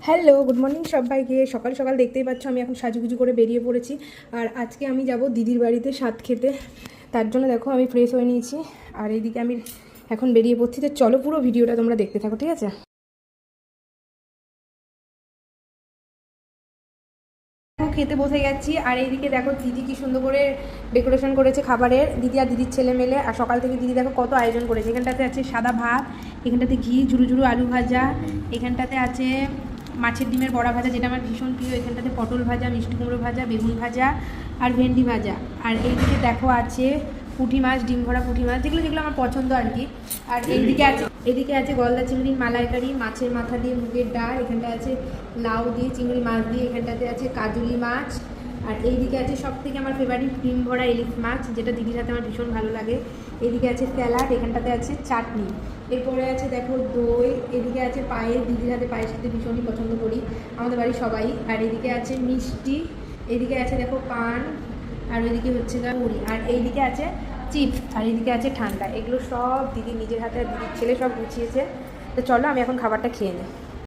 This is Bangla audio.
হ্যালো, গুড মর্নিং সবাইকে। সকাল সকাল দেখতেই পাচ্ছ আমি এখন সাজুগুজু করে বেরিয়ে পড়েছি। আর আজকে আমি যাব দিদির বাড়িতে স্বাদ খেতে। তার জন্য দেখো আমি ফ্রেশ হয়ে নিয়েছি আর এইদিকে আমি এখন বেরিয়ে পড়ছি। তো চলো পুরো ভিডিওটা তোমরা দেখতে থাকো, ঠিক আছে? খেতে বসে গেছি আর এইদিকে দেখো দিদি কি সুন্দর করে ডেকোরেশন করেছে খাবারের, দিদি আর দিদির ছেলে মেলে। আর সকাল থেকে দিদি দেখো কত আয়োজন করেছে। এখানটাতে আছে সাদা ভাত, এখানটাতে ঘি ঝুরু ঝুরু আলু ভাজা, এখানটাতে আছে মাছের ডিমের বড়া ভাজা যেটা আমার ভীষণ প্রিয়, এখানটাতে পটল ভাজা, মিষ্টি কুমড়ো ভাজা, বেগুন ভাজা আর ভেন্ডি ভাজা। আর এইদিকে দেখো আছে পুঁটি মাছ, ডিম ভরা পুঁটি মাছ, যেগুলো যেগুলো আমার পছন্দ আর কি। আর এদিকে আছে গলদা চিংড়ির মালাইকারি, মাছের মাথা দিয়ে মুগের ডাল, এখানটা আছে লাউ দিয়ে চিংড়ি মাছ দিয়ে, এখানটাতে আছে কাজুলি মাছ। আর এইদিকে আছে সব থেকে আমার ফেভারিট ডিম ভরা ইলিশ মাছ, যেটা দিদির সাথে আমার ভীষণ ভালো লাগে। এদিকে আছে স্যালাড, এখানটাতে আছে চাটনি, এরপরে আছে দেখো দই, এদিকে আছে পায়েস, দিদির হাতে পায়েস খেতে ভীষণই পছন্দ করি আমাদের বাড়ির সবাই। আর এদিকে আছে মিষ্টি, এদিকে আছে দেখো পান, আর ওইদিকে হচ্ছে মুড়ি, আর এইদিকে আছে চিপস, আর এইদিকে আছে ঠান্ডা। এগুলো সব দিদি নিজের হাতে আর দিদির ছেলে সব গুছিয়েছে। তো চলো আমি এখন খাবারটা খেয়ে নিই।